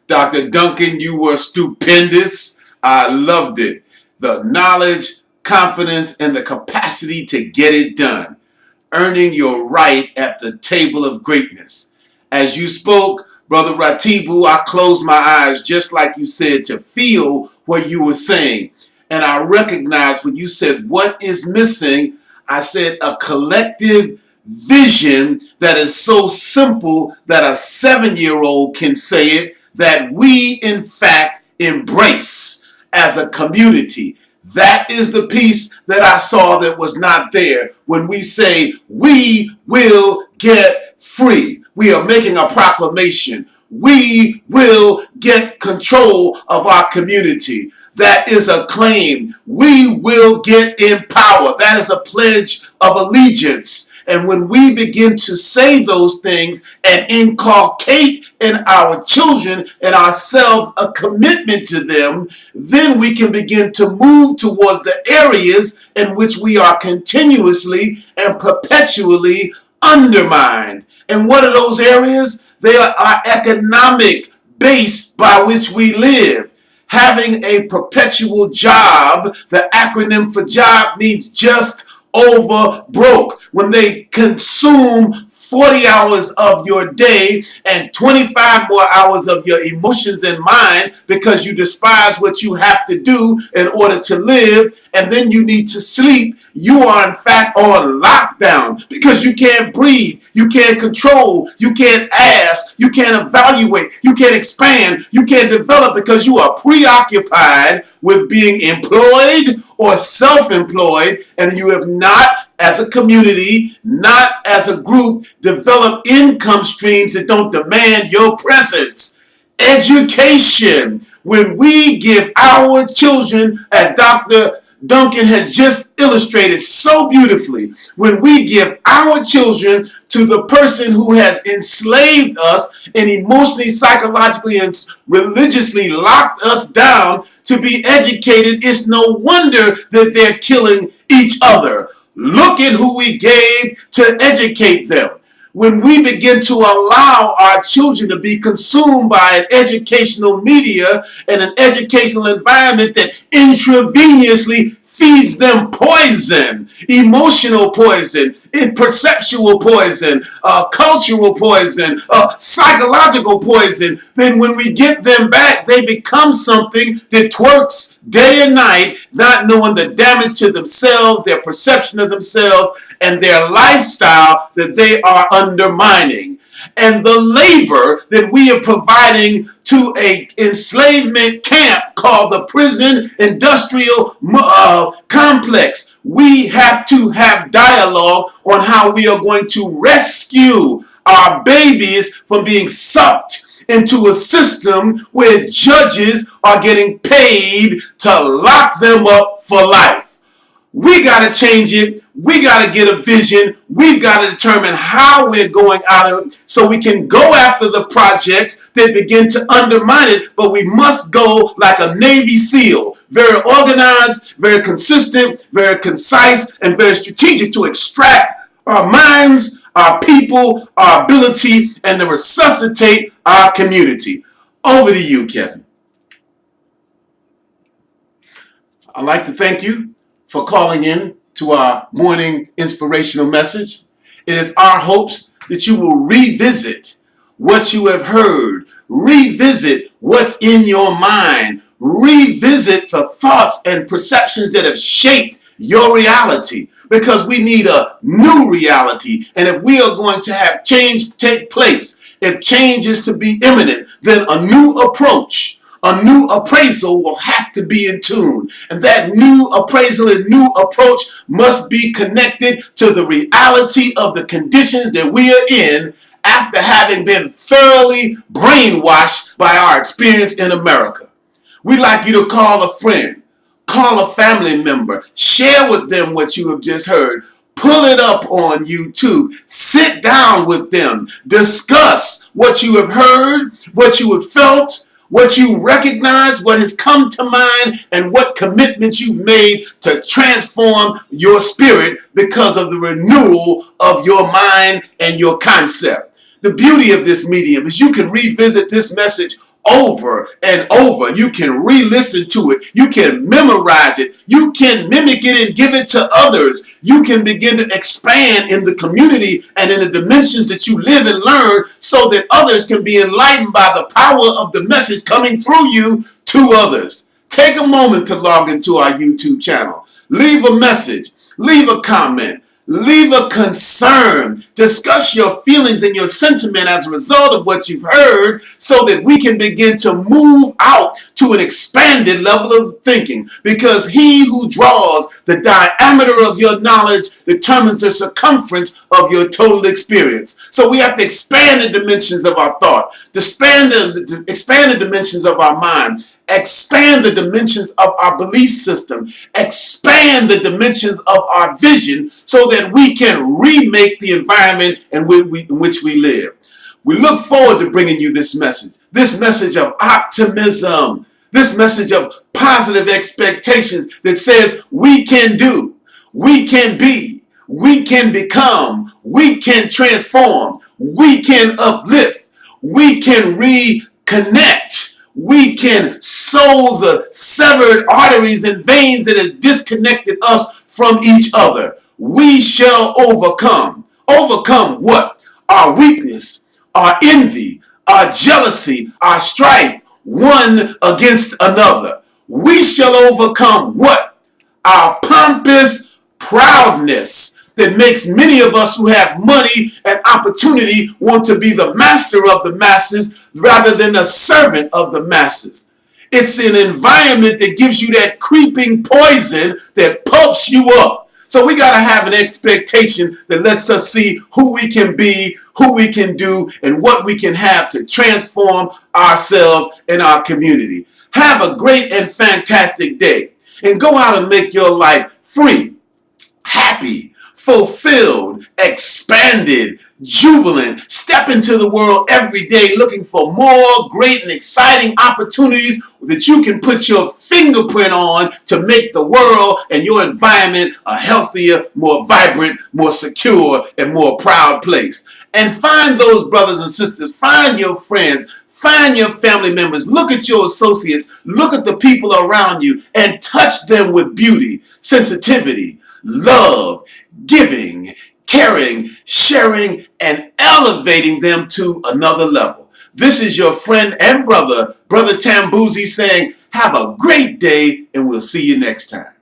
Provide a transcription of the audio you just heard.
Dr. Duncan, you were stupendous. I loved it. The knowledge, confidence, and the capacity to get it done. Earning your right at the table of greatness. As you spoke, Brother Ratibu, I closed my eyes just like you said to feel what you were saying. And I recognized when you said, what is missing? I said a collective vision that is so simple that a 7-year-old can say it, that we in fact embrace as a community. That is the piece that I saw that was not there when we say we will get free. We are making a proclamation. We will get control of our community. That is a claim. We will get in power. That is a pledge of allegiance. And when we begin to say those things and inculcate in our children and ourselves a commitment to them, then we can begin to move towards the areas in which we are continuously and perpetually undermined. And what are those areas? They are our economic base by which we live. Having a perpetual job, the acronym for job means just over broke. When they consume 40 hours of your day and 25 more hours of your emotions and mind because you despise what you have to do in order to live, and then you need to sleep, you are in fact on lockdown because you can't breathe, you can't control, you can't ask, you can't evaluate, you can't expand, you can't develop because you are preoccupied with being employed or self-employed, and you have not, as a community, not as a group, developed income streams that don't demand your presence. Education. When we give our children, as Dr. Duncan has just illustrated so beautifully, when we give our children to the person who has enslaved us and emotionally, psychologically, and religiously locked us down to be educated, it's no wonder that they're killing each other. Look at who we gave to educate them. When we begin to allow our children to be consumed by an educational media and an educational environment that intravenously feeds them poison, emotional poison, perceptual poison, cultural poison, psychological poison, then when we get them back, they become something that twerks day and night, not knowing the damage to themselves, their perception of themselves, and their lifestyle that they are undermining. And the labor that we are providing to a enslavement camp called the prison industrial complex. We have to have dialogue on how we are going to rescue our babies from being sucked into a system where judges are getting paid to lock them up for life. We got to change it. We got to get a vision. We've got to determine how we're going out of it so we can go after the projects that begin to undermine it. But we must go like a Navy SEAL, very organized, very consistent, very concise, and very strategic to extract our minds, our people, our ability, and to resuscitate our community. Over to you, Kevin. I'd like to thank you for calling in to our morning inspirational message. It is our hopes that you will revisit what you have heard, revisit what's in your mind, revisit the thoughts and perceptions that have shaped your reality, because we need a new reality. And if we are going to have change take place, if change is to be imminent, then a new approach, a new appraisal will have to be in tune. And that new appraisal and new approach must be connected to the reality of the conditions that we are in after having been thoroughly brainwashed by our experience in America. We'd like you to call a friend, call a family member, share with them what you have just heard. Pull it up on YouTube. Sit down with them. Discuss what you have heard, what you have felt, what you recognize, what has come to mind, and what commitments you've made to transform your spirit because of the renewal of your mind and your concept. The beauty of this medium is you can revisit this message over and over. You can re-listen to it. You can memorize it. You can mimic it and give it to others. You can begin to expand in the community and in the dimensions that you live and learn so that others can be enlightened by the power of the message coming through you to others. Take a moment to log into our YouTube channel. Leave a message. Leave a comment. Leave a concern. Discuss your feelings and your sentiment as a result of what you've heard so that we can begin to move out to an expanded level of thinking. Because he who draws the diameter of your knowledge determines the circumference of your total experience. So we have to expand the dimensions of our thought, expand the dimensions of our mind, expand the dimensions of our belief system, expand the dimensions of our vision so that we can remake the environment in which we live. We look forward to bringing you this message of optimism, this message of positive expectations that says we can do, we can be, we can become, we can transform, we can uplift, we can reconnect. We can sew the severed arteries and veins that have disconnected us from each other. We shall overcome. Overcome what? Our weakness, our envy, our jealousy, our strife, one against another. We shall overcome what? Our pompous proudness that makes many of us who have money and opportunity want to be the master of the masses rather than a servant of the masses. It's an environment that gives you that creeping poison that pumps you up. So we got to have an expectation that lets us see who we can be, who we can do, and what we can have to transform ourselves and our community. Have a great and fantastic day and go out and make your life free, happy, fulfilled, expanded, jubilant. Step into the world every day looking for more great and exciting opportunities that you can put your fingerprint on to make the world and your environment a healthier, more vibrant, more secure, and more proud place. And find those brothers and sisters, find your friends, find your family members, look at your associates, look at the people around you, and touch them with beauty, sensitivity, love, giving, caring, sharing, and elevating them to another level. This is your friend and brother, Brother Tambuzzi, saying, have a great day, and we'll see you next time.